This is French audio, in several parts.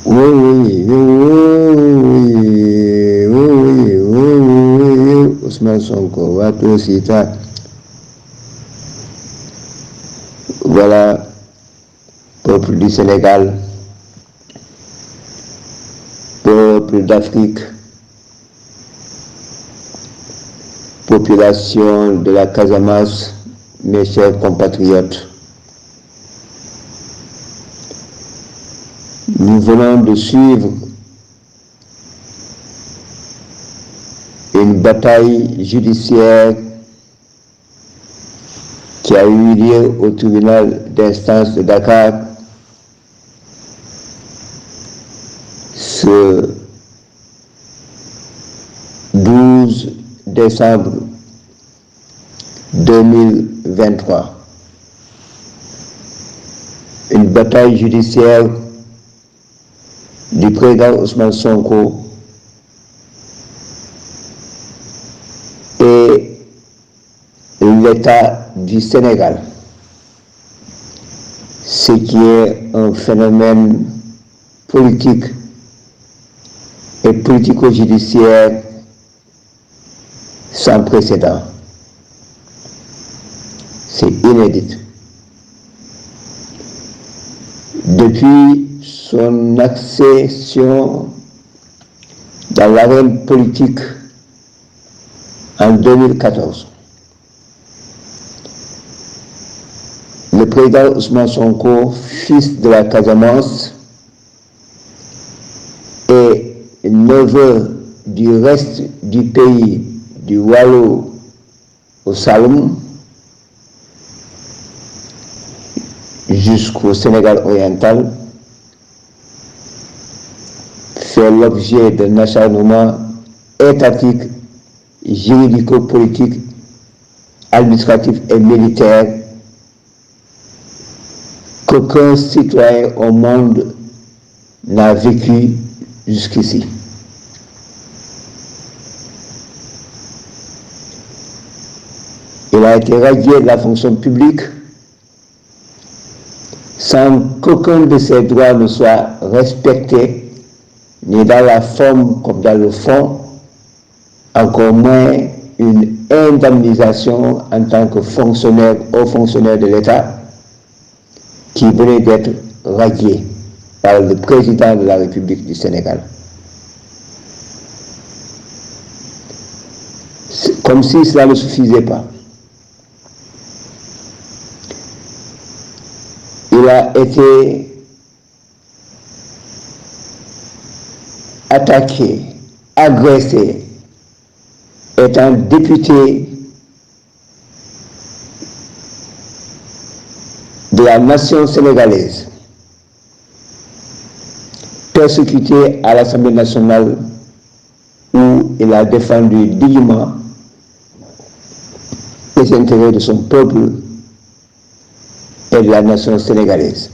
Oui, oui, oui, oui, oui, oui, oui, oui, Ousmane Sonko, wato sita. Voilà, peuple du Sénégal, peuple d'Afrique, population de la Casamance, mes chers compatriotes. Nous venons de suivre une bataille judiciaire qui a eu lieu au tribunal d'instance de Dakar ce 12 décembre 2023. Une bataille judiciaire du président Ousmane Sonko et l'État du Sénégal, ce qui est un phénomène politique et politico-judiciaire sans précédent. C'est inédit. Depuis son accession dans l'arène politique en 2014, le président Ousmane Sonko, fils de la Casamance et neveu du reste du pays, du Waalo au Saloum jusqu'au Sénégal oriental, fait l'objet d'un acharnement étatique, juridico-politique, administratif et militaire qu'aucun citoyen au monde n'a vécu jusqu'ici. Il a été radié de la fonction publique sans qu'aucun de ses droits ne soit respecté, ni dans la forme comme dans le fond, encore moins une indemnisation en tant que fonctionnaire, haut fonctionnaire de l'État, qui venait d'être radié par le président de la République du Sénégal. C'est comme si cela ne suffisait pas. Il a été attaqué, agressé, étant député de la nation sénégalaise, persécuté à l'Assemblée nationale où il a défendu dignement les intérêts de son peuple et de la nation sénégalaise.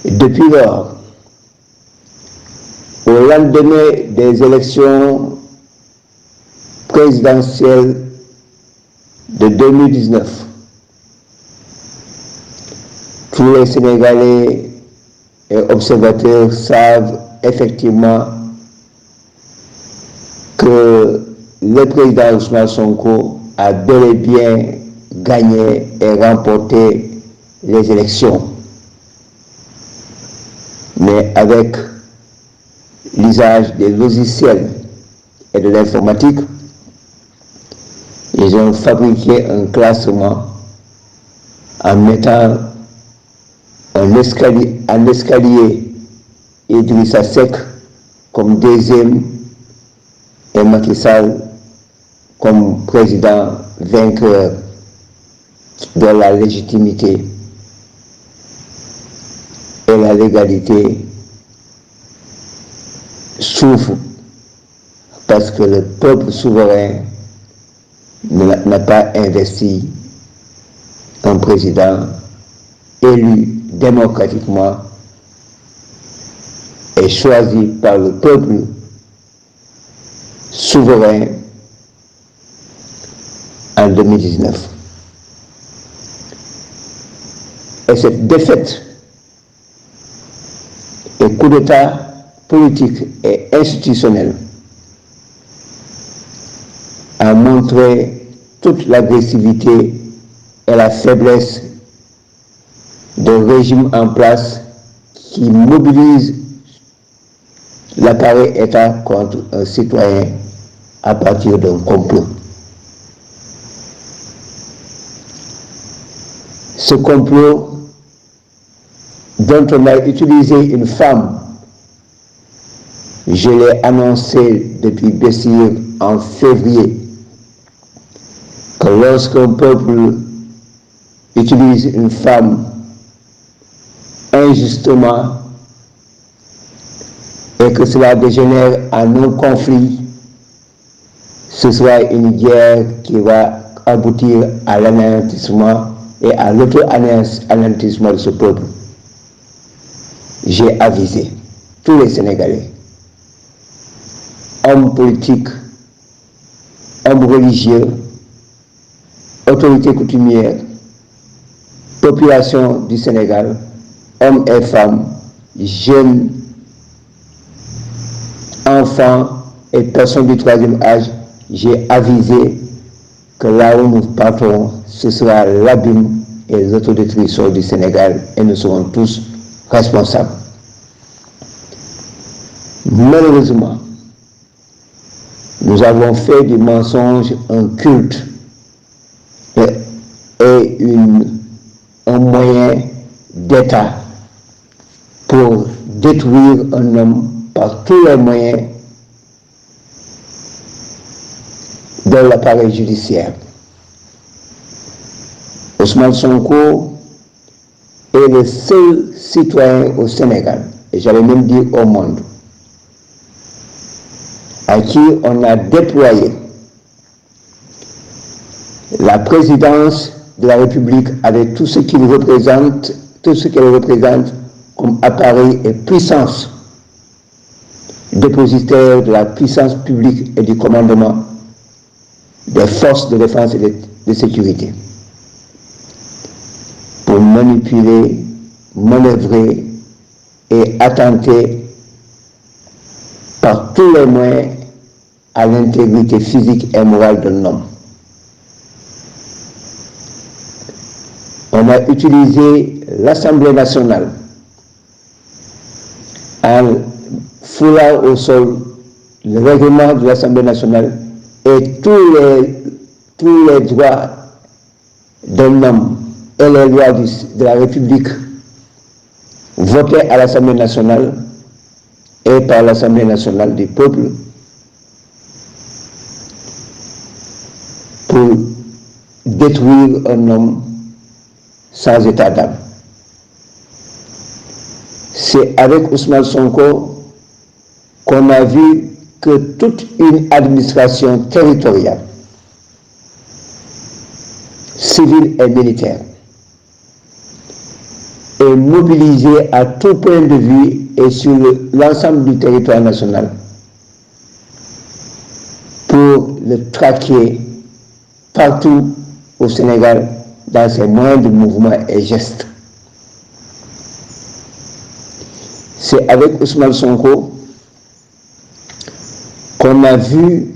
Depuis lors, au lendemain des élections présidentielles de 2019, tous les Sénégalais et observateurs savent effectivement que le président Ousmane Sonko a bel et bien gagné et remporté les élections. Mais avec l'usage des logiciels et de l'informatique, ils ont fabriqué un classement en mettant un escalier Idrissa Seck comme deuxième et Macky Sall comme président vainqueur de la légitimité et la légalité souffre parce que le peuple souverain n'a pas investi un président élu démocratiquement et choisi par le peuple souverain en 2019. Et cette défaite et coup d'État politique et institutionnel a montré toute l'agressivité et la faiblesse des régimes en place qui mobilisent l'appareil État contre un citoyen à partir d'un complot. Ce complot dont on a utilisé une femme, je l'ai annoncé depuis Bessir en février, que lorsqu'un peuple utilise une femme injustement et que cela dégénère en un conflit, ce sera une guerre qui va aboutir à l'anéantissement et à l'auto-anéantissement de ce peuple. J'ai avisé tous les Sénégalais, hommes politiques, hommes religieux, autorités coutumières, population du Sénégal, hommes et femmes, jeunes, enfants et personnes du troisième âge, j'ai avisé que là où nous partons, ce sera l'abîme et l'autodétruction du Sénégal et nous serons tous responsables. Malheureusement, nous avons fait du mensonge un culte et un moyen d'État pour détruire un homme par tous les moyens de l'appareil judiciaire. Ousmane Sonko est le seul citoyen au Sénégal, et j'allais même dire au monde, à qui on a déployé la présidence de la République avec tout ce qu'il représente, tout ce qu'elle représente comme appareil et puissance dépositaire de la puissance publique et du commandement des forces de défense et de sécurité, pour manipuler, manœuvrer et attenter par tous les moyens à l'intégrité physique et morale d'un homme. On a utilisé l'Assemblée nationale en foulant au sol le règlement de l'Assemblée nationale et tous les droits d'un homme et les lois de la République votées à l'Assemblée nationale et par l'Assemblée nationale du peuple pour détruire un homme sans état d'âme. C'est avec Ousmane Sonko qu'on a vu que toute une administration territoriale, civile et militaire, est mobilisée à tout point de vue et sur l'ensemble du territoire national pour le traquer partout au Sénégal dans ses moyens de mouvement et gestes. C'est avec Ousmane Sonko qu'on a vu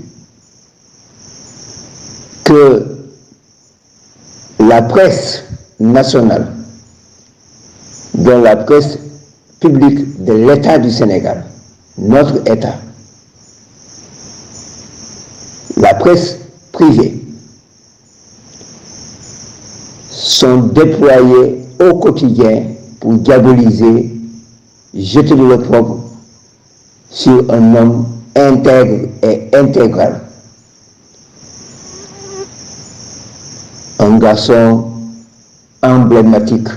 que la presse nationale, dont la presse publique de l'État du Sénégal, notre État, la presse privée, sont déployés au quotidien pour diaboliser, jeter de l'opprobre sur un homme intègre et intégral. Un garçon emblématique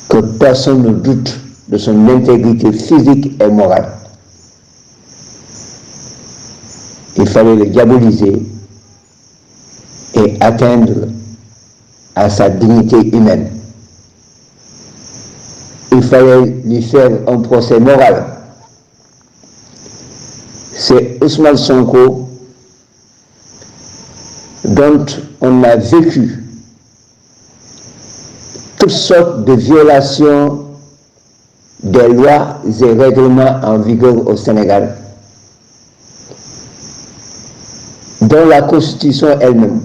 que personne ne doute de son intégrité physique et morale. Il fallait le diaboliser et atteindre à sa dignité humaine. Il fallait lui faire un procès moral. C'est Ousmane Sonko dont on a vécu toutes sortes de violations des lois et règlements en vigueur au Sénégal, dont la Constitution elle-même,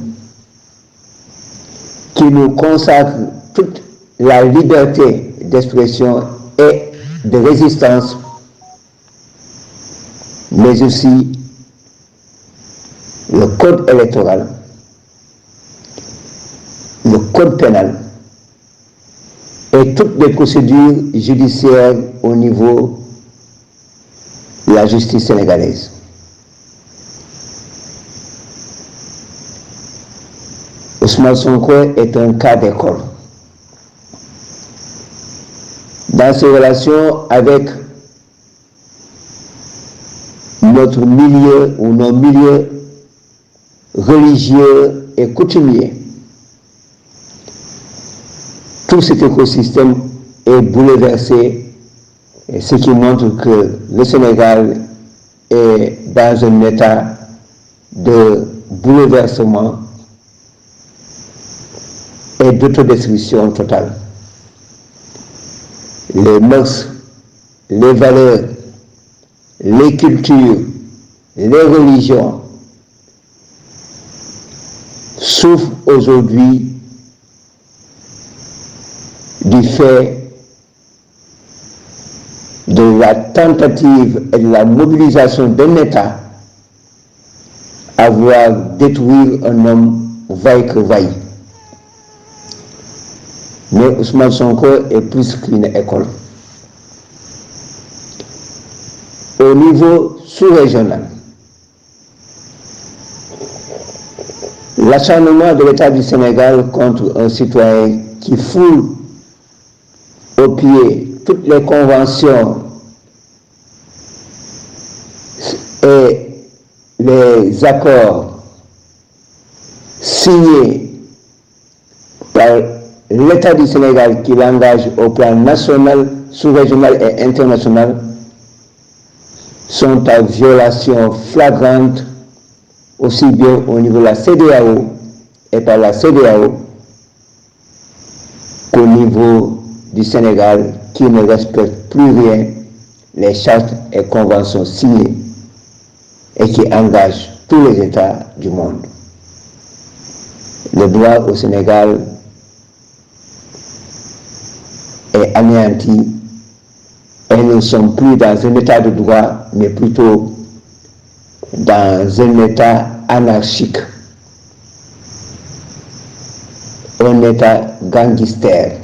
qui nous consacre toute la liberté d'expression et de résistance, mais aussi le code électoral, le code pénal et toutes les procédures judiciaires au niveau de la justice sénégalaise. Ousmane Sonko est un cas d'école. Dans ses relations avec notre milieu ou nos milieux religieux et coutumiers, tout cet écosystème est bouleversé, et ce qui montre que le Sénégal est dans un état de bouleversement et d'autodestruction totale. Les mœurs, les valeurs, les cultures, les religions souffrent aujourd'hui du fait de la tentative et de la mobilisation d'un État à vouloir détruire un homme vaille que vaille. Mais Ousmane Sonko est plus qu'une école. Au niveau sous-régional, l'acharnement de l'État du Sénégal contre un citoyen qui foule au pied toutes les conventions et les accords signés par l'État du Sénégal qui l'engage au plan national, sous-régional et international sont en violation flagrante aussi bien au niveau de la CEDEAO et par la CEDEAO qu'au niveau du Sénégal qui ne respecte plus rien les chartes et conventions signées et qui engagent tous les États du monde. Le droit au Sénégal est anéanti et nous ne sommes plus dans un état de droit, mais plutôt dans un état anarchique, un état gangster,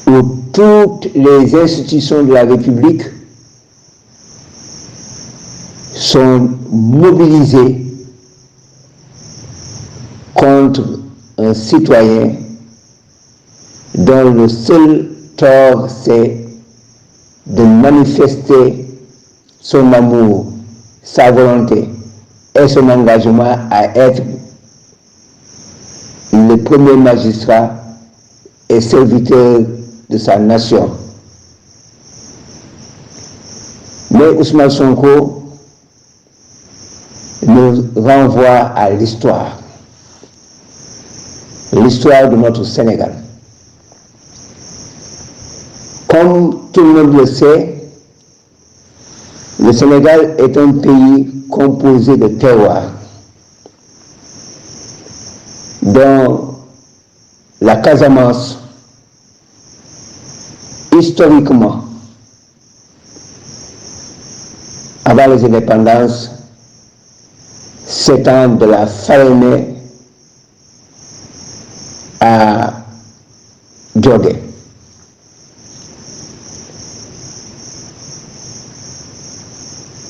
où toutes les institutions de la République sont mobilisées contre un citoyen dont le seul tort c'est de manifester son amour, sa volonté et son engagement à être le premier magistrat et serviteur de sa nation. Mais Ousmane Sonko nous renvoie à l'histoire de notre Sénégal. Comme tout le monde le sait, le Sénégal est un pays composé de terroirs, dont la Casamance, historiquement, avant les indépendances, s'étend de la Falémé à Djogé.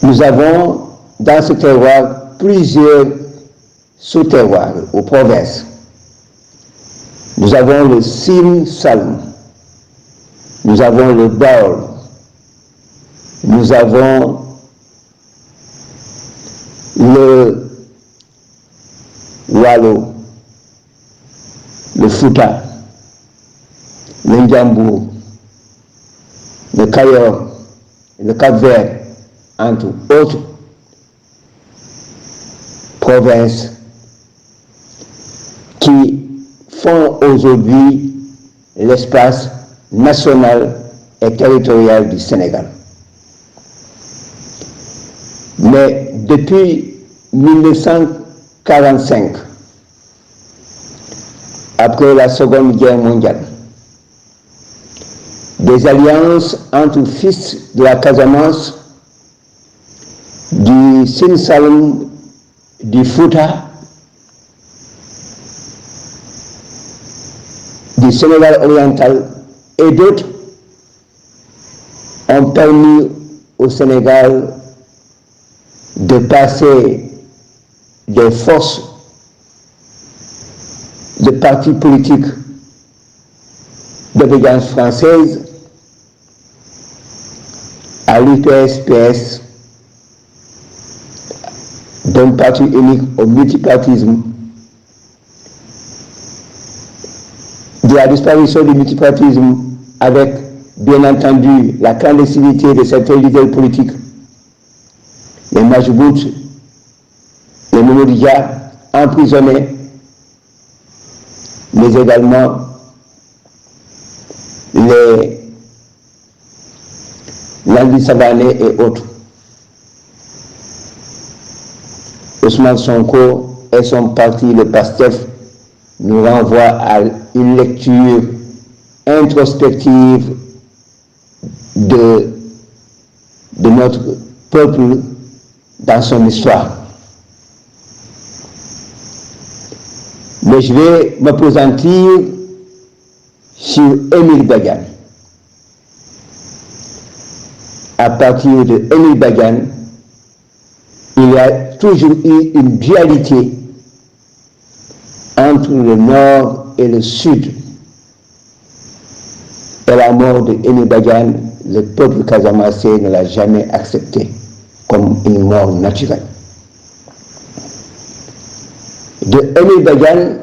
Nous avons dans ce terroir plusieurs sous-terroirs ou provinces. Nous avons le Sine Saloum, nous avons le Baol, nous avons le Walo, le Fouta, le Ndjambour, le Kayor, le Cap-Vert, entre autres provinces qui font aujourd'hui l'espace national et territorial du Sénégal. Mais depuis 1945, après la Seconde Guerre mondiale, des alliances entre fils de la Casamance, du Sine Saloum, du Fouta, du Sénégal oriental et d'autres ont permis au Sénégal de passer des forces de partis politiques d'obédience française à l'UPS-PS, d'un parti unique au multipartisme, de la disparition du multipartisme avec, bien entendu, la clandestinité de certains leaders politiques, les Majoubout, les Momodiya, emprisonnés, mais également les Landi Savané et autres. Ousmane Sonko et son parti, le PASTEF, nous renvoient à une lecture introspective de notre peuple dans son histoire. Mais je vais me m'appesantir sur Émile Badiane. À partir de Émile Badiane, il y a toujours eu une dualité entre le nord et le sud. Et la mort de Émile Badiane, le peuple casamassé ne l'a jamais accepté comme une mort naturelle. De Émile Badiane,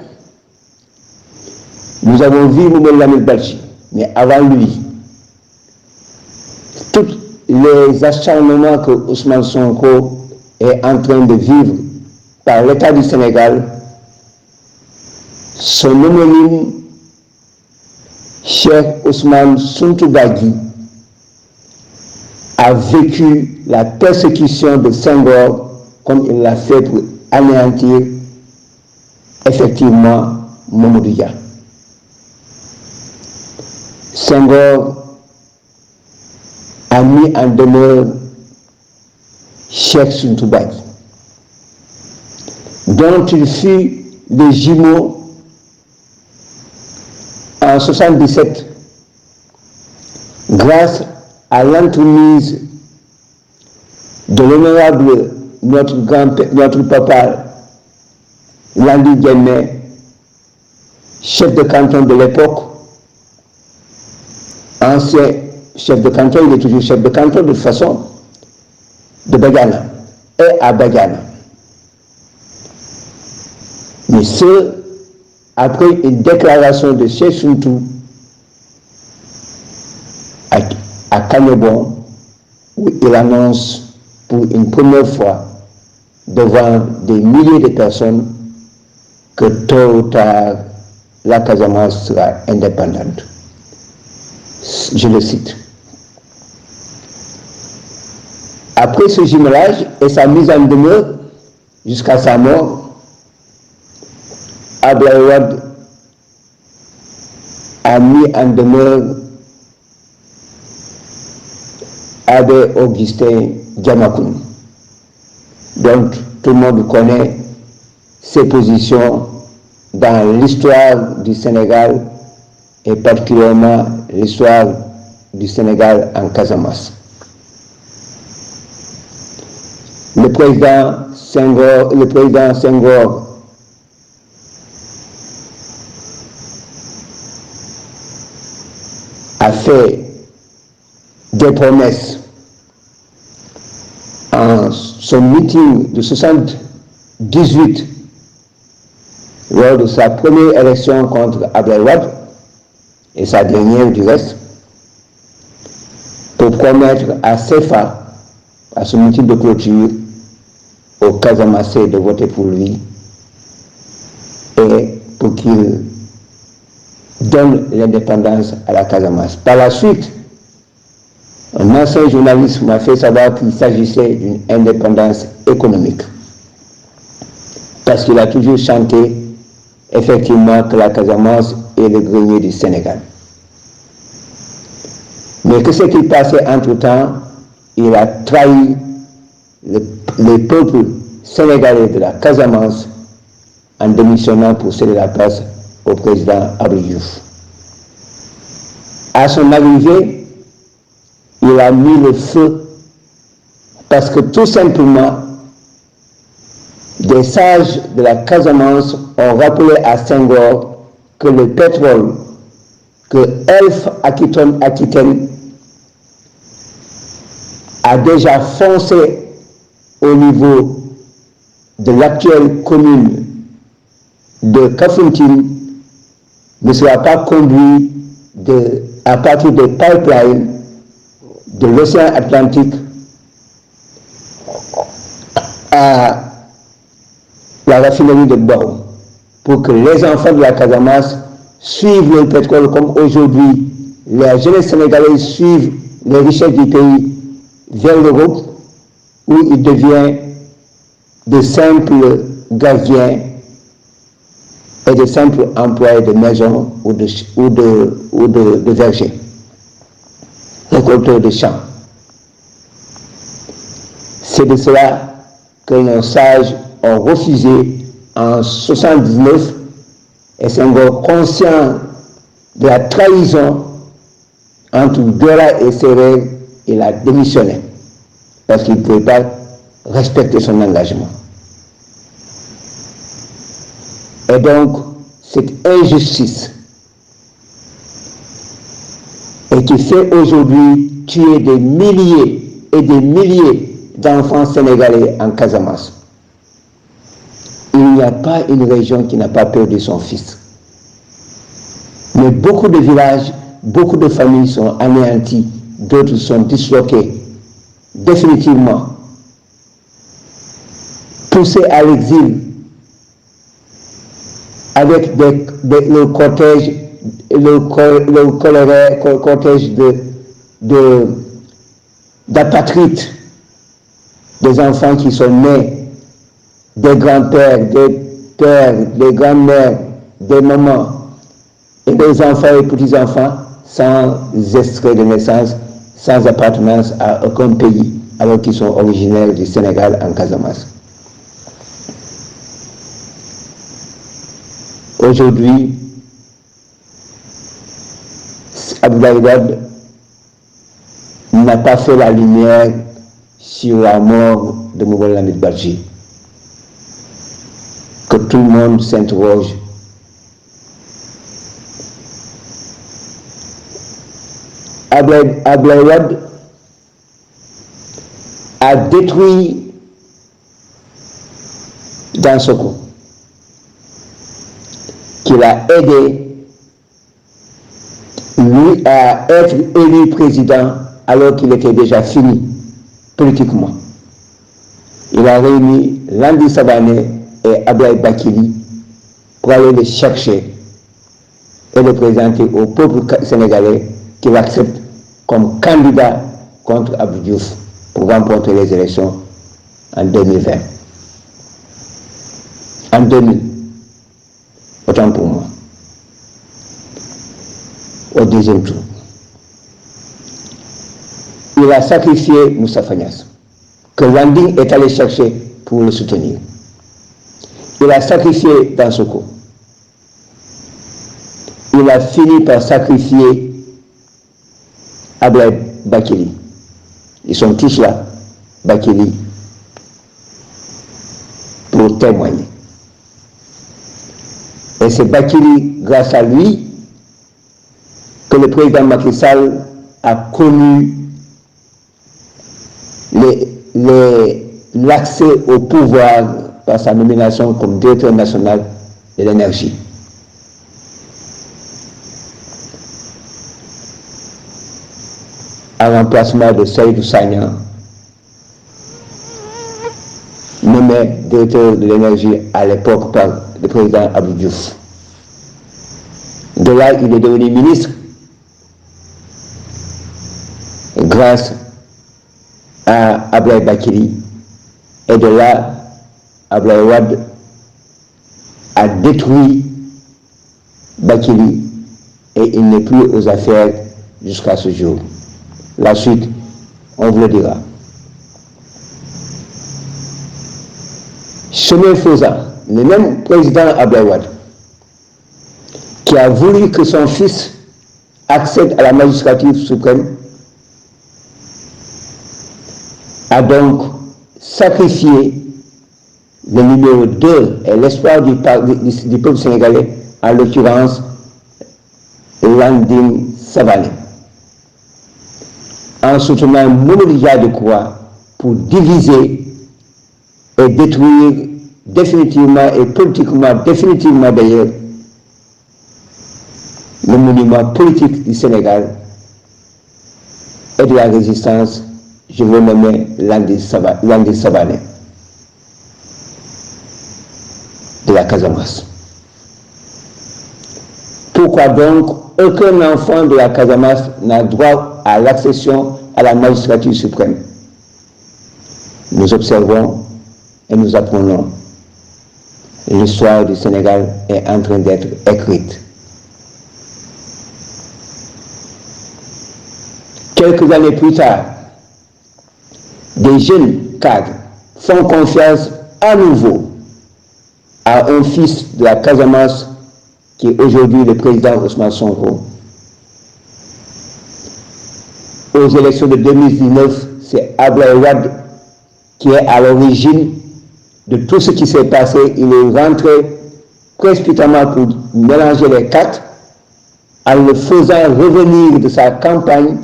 nous avons vu Moumel Lamel Badji, mais avant lui, tous les acharnements que Ousmane Sonko est en train de vivre par l'État du Sénégal, son homonyme, Cheikh Ousmane Sountoubagui, a vécu la persécution de Senghor comme il l'a fait pour anéantir effectivement Mamadou Dia. Senghor a mis en demeure Cheikh Sountoubagui, dont il fut le jumeau en 1977 grâce à l'entremise de l'honorable notre papa Landi Diémé, chef de canton de l'époque, ancien chef de canton, il est toujours chef de canton de toute façon, de Badiana et à Badiana. Mais ce, après une déclaration de Cheikh Sountou à Canebon, où il annonce pour une première fois devant des milliers de personnes que tôt ou tard la Casamance sera indépendante. Je le cite. Après ce jumelage et sa mise en demeure jusqu'à sa mort, Abdoulaye Wade a mis en demeure Abbé Augustin Diamacoune. Donc tout le monde connaît ses positions dans l'histoire du Sénégal et particulièrement l'histoire du Sénégal en Casamance. Le président Senghor a fait des promesses en son meeting de 78 lors de sa première élection contre Abdoulaye Wade et sa dernière du reste, pour promettre à CFA, à ce meeting de clôture, aux Casamassés de voter pour lui et pour pour qu'il donne l'indépendance à la Casamance. Par la suite, un ancien journaliste m'a fait savoir qu'il s'agissait d'une indépendance économique. Parce qu'il a toujours chanté effectivement que la Casamance est le grenier du Sénégal. Mais que s'est-il passé entre-temps? Il a trahi le peuple sénégalais de la Casamance en démissionnant pour céder la place au président Abdou Diouf. À son arrivée, il a mis le feu parce que tout simplement, des sages de la Casamance ont rappelé à Senghor que le pétrole que Elf Aquitaine a déjà foncé au niveau de l'actuelle commune de Kafountine ne sera pas conduit à partir des pipelines de l'océan Atlantique à la raffinerie de Bordeaux, pour que les enfants de la Casamance suivent le pétrole comme aujourd'hui les jeunes Sénégalais suivent les richesses du pays vers l'Europe, où il devient de simples gardiens et de simples employés de maison ou de verger, récolteurs de champs. C'est de cela que nos sages ont refusé en 1979, et Senghor, conscient de la trahison entre Douala et Sérère, il a démissionné parce qu'il ne pouvait pas respecter son engagement. Et donc, cette injustice et qui fait aujourd'hui tuer des milliers et des milliers d'enfants sénégalais en Casamance. Il n'y a pas une région qui n'a pas perdu son fils. Mais beaucoup de villages, beaucoup de familles sont anéanties, d'autres sont disloquées, définitivement, poussées à l'exil, avec le cortège d'apatrides, des enfants qui sont nés, des grands-pères, des pères, des grands-mères, des mamans, et des enfants et petits-enfants sans extrait de naissance, sans appartenance à aucun pays, alors qu'ils sont originaires du Sénégal en Casamance. Aujourd'hui, Abdoulaye Wade n'a pas fait la lumière sur la mort de Moumouni Lamine Badji. Que tout le monde s'interroge. Abdoulaye Wade a détruit Dansoko, qu'il a aidé lui à être élu président alors qu'il était déjà fini politiquement. Il a réuni Landi Savané et Abdoulaye Bakili pour aller le chercher et le présenter au peuple sénégalais qui l'accepte comme candidat contre Abdou Diouf pour remporter les élections en 2020. En 2000, autant pour moi, au deuxième tour. Il a sacrifié Moussa Fagnas, que Landing est allé chercher pour le soutenir. Il a sacrifié Dansoko. Il a fini par sacrifier Abdoulaye Bakili. Ils sont tous là, Bakili, pour témoigner. Et c'est Bakili, grâce à lui, que le président Macky Sall a connu l'accès au pouvoir par sa nomination comme directeur national de l'énergie. En remplacement de Seydou Sagnan, nommé directeur de l'énergie à l'époque par le président Abdou Diouf. De là, il est devenu ministre grâce à Ablaye Bakili. Et de là, Ablaye Wade a détruit Bakili et il n'est plus aux affaires jusqu'à ce jour. La suite, on vous le dira. Chemin faisant, le même président Ablaye Wade, qui a voulu que son fils accède à la magistrature suprême, a donc sacrifié le numéro 2 et l'espoir du peuple sénégalais, en l'occurrence Landing Savané, en soutenant Mamadou Dia Decroix pour diviser et détruire définitivement et politiquement, définitivement d'ailleurs, le monument politique du Sénégal et de la résistance, je veux nommer Landing Savané de la Casamance. Pourquoi donc aucun enfant de la Casamance n'a droit à l'accession à la magistrature suprême? Nous observons et nous apprenons. L'histoire du Sénégal est en train d'être écrite. Quelques années plus tard, des jeunes cadres font confiance à nouveau à un fils de la Casamance qui est aujourd'hui le président Ousmane Sonko. Aux élections de 2019, c'est Ablaye Wade qui est à l'origine de tout ce qui s'est passé. Il est rentré précipitamment pour mélanger les cartes en le faisant revenir de sa campagne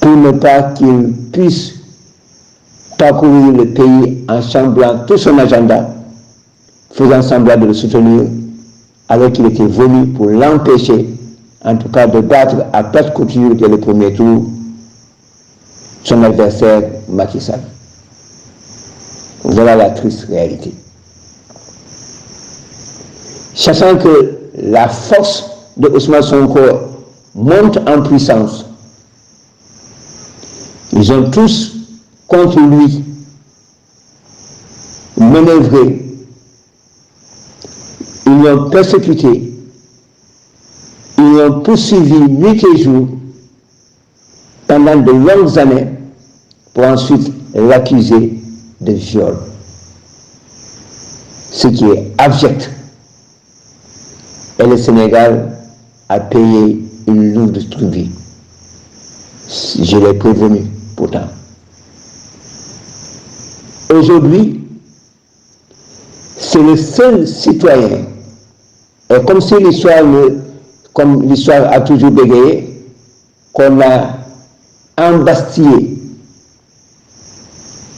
pour ne pas qu'il puisse parcourir le pays en chamblant tout son agenda, faisant semblant de le soutenir, alors qu'il était venu pour l'empêcher, en tout cas de battre à plate couture dès le premier tour son adversaire Macky Sall. Voilà la triste réalité. Sachant que la force de Ousmane Sonko monte en puissance, ils ont tous contre lui manœuvré, ils l'ont persécuté, ils l'ont poursuivi nuit et jour pendant de longues années pour ensuite l'accuser de viol. Ce qui est abject. Et le Sénégal a payé une lourde tribut. Je l'ai prévenu pourtant. Aujourd'hui, c'est le seul citoyen, et comme si l'histoire a toujours bégayé, qu'on a embastillé,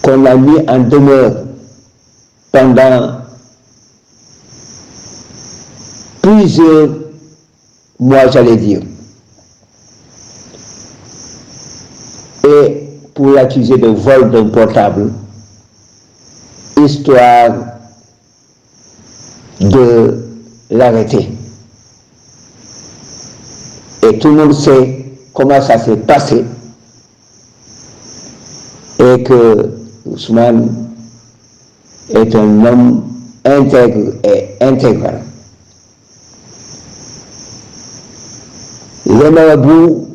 qu'on a mis en demeure pendant plusieurs mois, j'allais dire, et pour l'accuser de vol d'un portable, histoire de l'arrêter. Et tout le monde sait comment ça s'est passé et que Ousmane est un homme intègre et intégral. Les marabouts,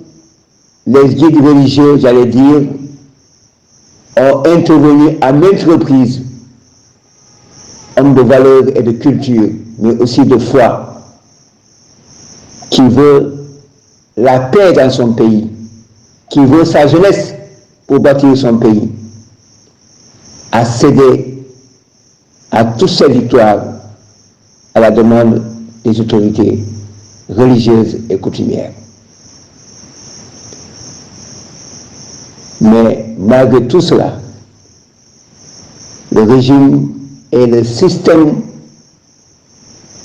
les guides religieux, j'allais dire, ont intervenu à maintes reprises, hommes de valeur et de culture, mais aussi de foi, qui veut la paix dans son pays, qui veut sa jeunesse pour bâtir son pays, a cédé à toutes ces victoires à la demande des autorités religieuses et coutumières. Mais malgré tout cela, le régime et le système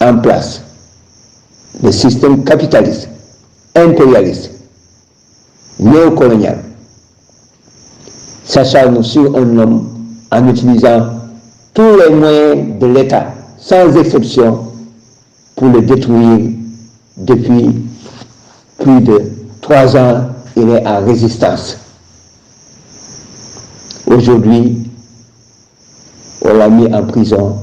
en place, le système capitaliste, impérialiste, néocolonial, s'acharne sur un homme en utilisant tous les moyens de l'État, sans exception, pour le détruire depuis plus de 3 ans, il est en résistance. Aujourd'hui, on l'a mis en prison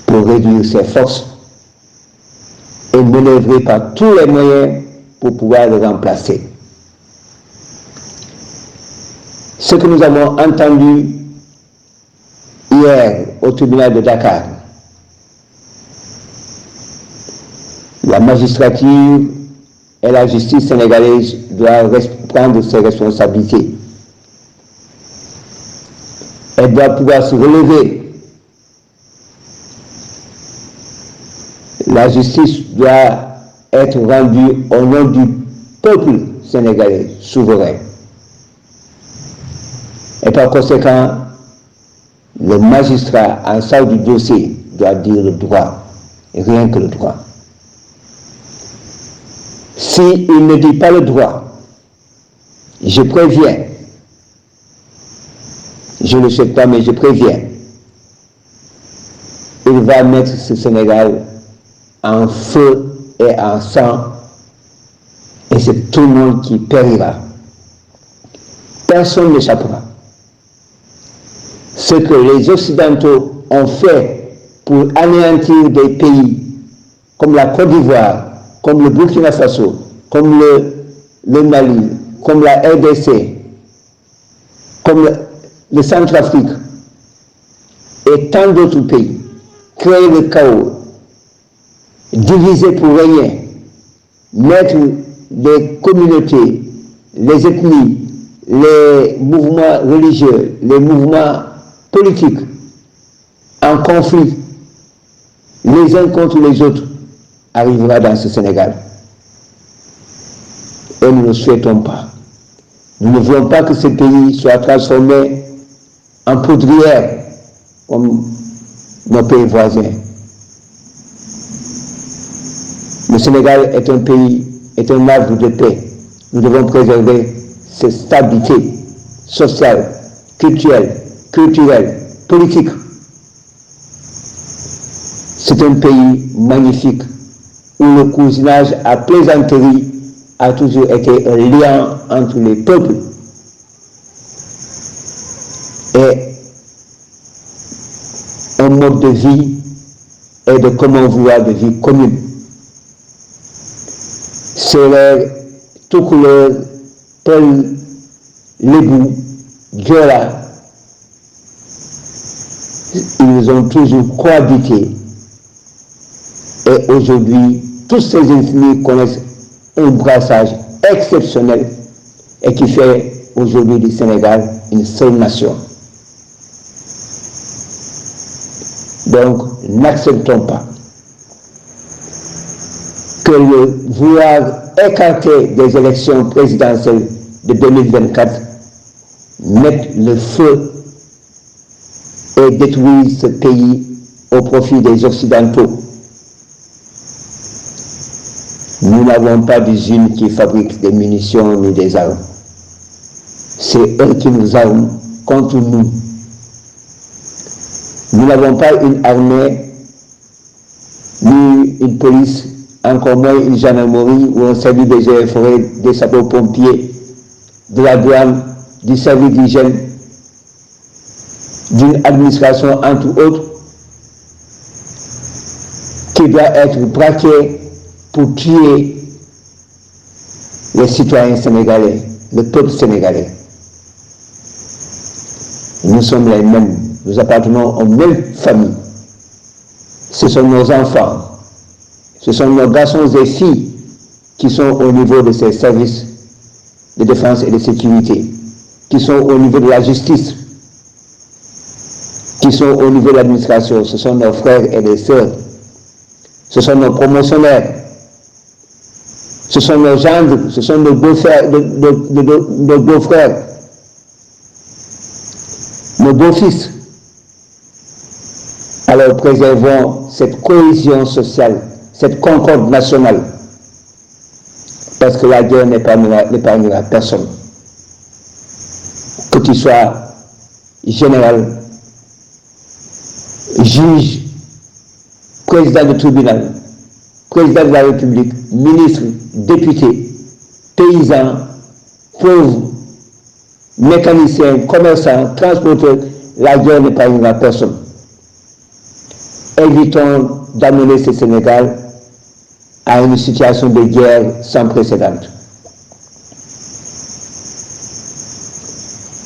pour réduire ses forces et manœuvrer par tous les moyens pour pouvoir le remplacer. Ce que nous avons entendu hier au tribunal de Dakar, la magistrature et la justice sénégalaise doivent prendre ses responsabilités. Elle doit pouvoir se relever. La justice doit être rendue au nom du peuple sénégalais souverain. Et par conséquent, le magistrat en charge du dossier doit dire le droit, et rien que le droit. S'il ne dit pas le droit, je préviens, je ne le souhaite pas, mais je préviens, il va mettre ce Sénégal en feu et en sang, et c'est tout le monde qui périra. Personne n'échappera. Ce que les Occidentaux ont fait pour anéantir des pays comme la Côte d'Ivoire, comme le Burkina Faso, comme le Mali, comme la RDC, comme le Centrafrique et tant d'autres pays, créer le chaos, diviser pour rien, mettre les communautés, les ethnies, les mouvements religieux, les mouvements politiques en conflit, les uns contre les autres, arrivera dans ce Sénégal. Et nous ne le souhaitons pas. Nous ne voulons pas que ce pays soit transformé en poudrière comme nos pays voisins. Le Sénégal est un pays, est un havre de paix. Nous devons préserver cette stabilité sociale, culturelle, politique. C'est un pays magnifique où le cousinage à plaisanterie a toujours été un lien entre les peuples. Et un mode de vie et de comment vouloir de vie commune. Sérère, Toucouleur, Peul, Lébou, Diola, ils ont toujours cohabité. Et aujourd'hui, tous ces ethnies connaissent un brassage exceptionnel et qui fait aujourd'hui du Sénégal une seule nation. Donc, n'acceptons pas que le vouloir écarter des élections présidentielles de 2024 mette le feu et détruise ce pays au profit des Occidentaux. Nous n'avons pas d'usine qui fabrique des munitions ni des armes. C'est eux qui nous arment contre nous. Nous n'avons pas une armée, ni une police, encore moins une gendarmerie ou un service des eaux et forêts, des sapeurs-pompiers, de la douane, du service d'hygiène, d'une administration, entre autres, qui doit être braquée pour tuer les citoyens sénégalais, le peuple sénégalais. Nous sommes les mêmes, nous appartenons aux mêmes familles. Ce sont nos enfants, ce sont nos garçons et filles qui sont au niveau de ces services de défense et de sécurité, qui sont au niveau de la justice, qui sont au niveau de l'administration. Ce sont nos frères et nos sœurs, ce sont nos promotionnaires, ce sont nos gendres, ce sont nos beaux-frères, nos beaux-frères, nos beaux-fils. Alors préservons cette cohésion sociale, cette concorde nationale, parce que la guerre n'épargnera personne. Que tu sois général, juge, président de tribunal, président de la République, ministres, députés, paysans, pauvres, mécaniciens, commerçants, transporteurs, la guerre n'épargnera personne. Évitons d'amener ce Sénégal à une situation de guerre sans précédent.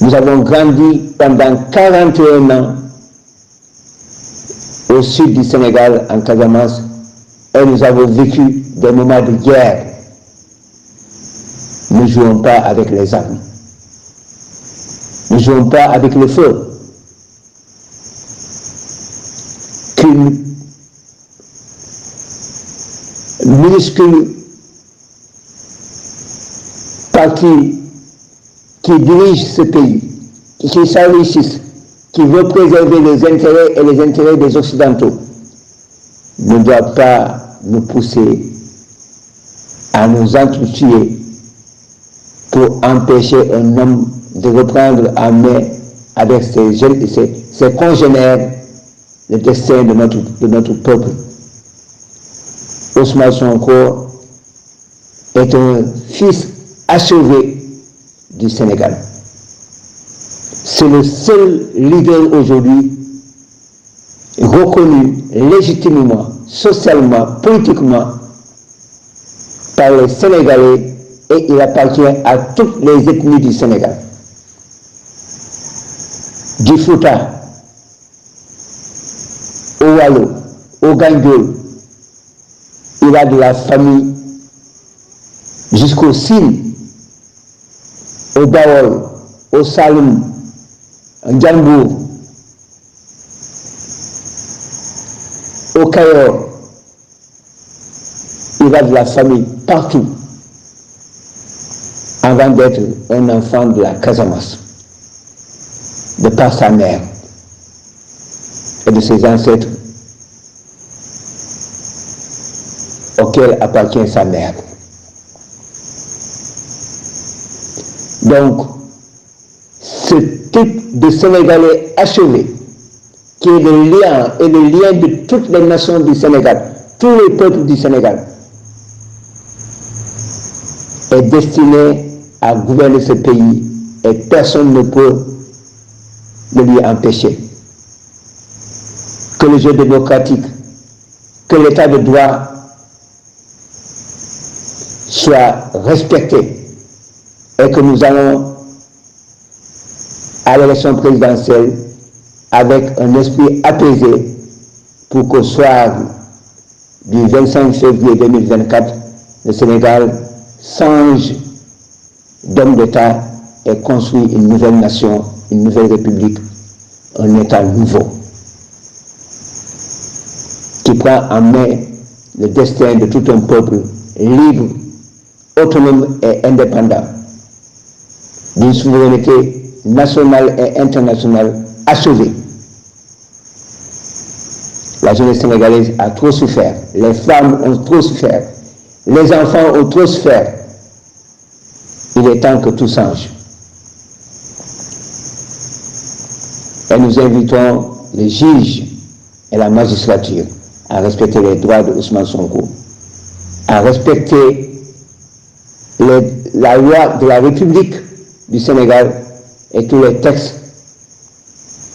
Nous avons grandi pendant 41 ans au sud du Sénégal, en Casamance, et nous avons vécu des moments de guerre. Ne jouons pas avec les armes. Ne jouons pas avec le feu. Qu'une minuscule partie qui dirige ce pays, qui s'enrichisse, qui veut préserver les intérêts et les intérêts des Occidentaux, ne doit pas nous pousser à nous entretuer pour empêcher un homme de reprendre en main avec ses congénères le destin de notre peuple. Ousmane Sonko est un fils achevé du Sénégal. C'est le seul leader aujourd'hui reconnu légitimement, socialement, politiquement par les Sénégalais, et il appartient à toutes les ethnies du Sénégal. Du Fouta, au Wallo, au Gandiol, il a de la famille jusqu'au Sine, au Bawol, au Saloum, en Djambour, au Cayor. Il a de la famille partout avant d'être un enfant de la Casamance, de par sa mère et de ses ancêtres auxquels appartient sa mère. Donc, ce type de Sénégalais achevé, qui est le lien et le lien de toutes les nations du Sénégal, tous les peuples du Sénégal, est destiné à gouverner ce pays et personne ne peut le lui empêcher. Que le jeu démocratique, que l'état de droit soit respecté et que nous allons à l'élection présidentielle avec un esprit apaisé pour qu'au soir du 25 février 2024, le Sénégal change d'homme d'État et construit une nouvelle nation, une nouvelle république, un État nouveau qui prend en main le destin de tout un peuple libre, autonome et indépendant, d'une souveraineté nationale et internationale achevée. La jeunesse sénégalaise a trop souffert, les femmes ont trop souffert, les enfants ont trop souffert. Il est temps que tout change. Et nous invitons les juges et la magistrature à respecter les droits de Ousmane Sonko, à respecter la loi de la République du Sénégal et tous les textes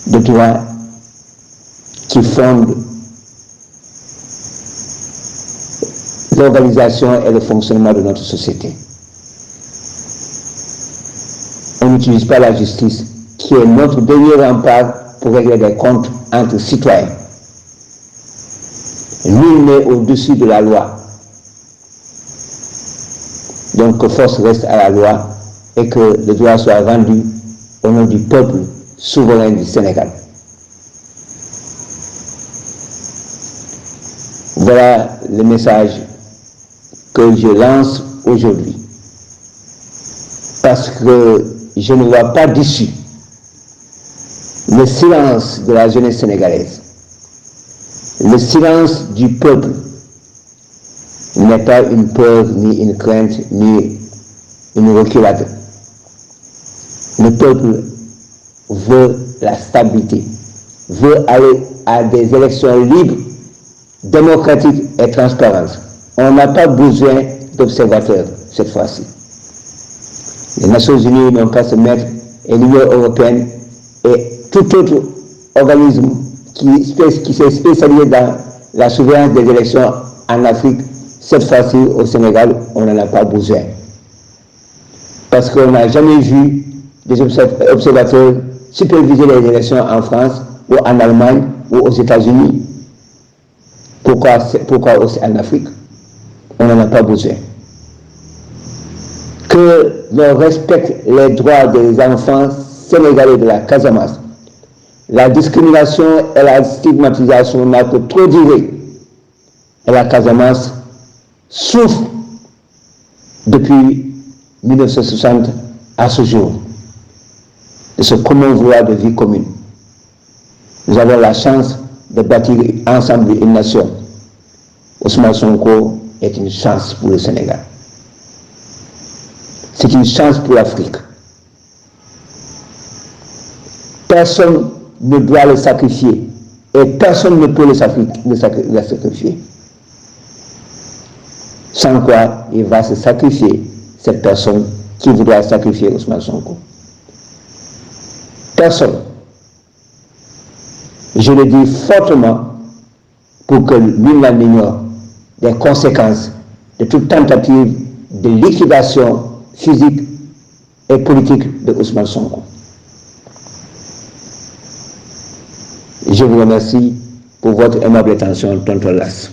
de droit qui fondent l'organisation et le fonctionnement de notre société. On n'utilise pas la justice, qui est notre dernier rempart pour régler des comptes entre citoyens. Nul n'est au-dessus de la loi. Donc que force reste à la loi et que le droit soit rendu au nom du peuple souverain du Sénégal. Voilà le message que je lance aujourd'hui. Parce que je ne vois pas d'issue. Le silence de la jeunesse sénégalaise, le silence du peuple n'est pas une peur, ni une crainte, ni une reculade. Le peuple veut la stabilité, veut aller à des élections libres, démocratiques et transparentes. on n'a pas besoin d'observateurs cette fois-ci. Les Nations Unies n'ont pas à se mettre, et l'Union européenne et tout autre organisme qui s'est spécialisé dans la surveillance des élections en Afrique, cette fois-ci au Sénégal, on n'en a pas besoin. Parce qu'on n'a jamais vu des observateurs superviser les élections en France ou en Allemagne ou aux États-Unis. Pourquoi aussi en Afrique? On n'en a pas besoin. Que l'on respecte les droits des enfants sénégalais de la Casamance. La discrimination et la stigmatisation n'a que trop duré. Et la Casamance souffre depuis 1960 à ce jour de ce commun vouloir de vie commune. Nous avons la chance de bâtir ensemble une nation. Ousmane Sonko est une chance pour le Sénégal. C'est une chance pour l'Afrique. Personne ne doit le sacrifier et personne ne peut le sacrifier. Sans quoi il va se sacrifier cette personne qui voudra sacrifier Ousmane Sonko. Personne. Je le dis fortement pour que l'on ignore des conséquences de toute tentative de liquidation physique et politique de Ousmane Sonko. Je vous remercie pour votre aimable attention, Tonton Lass.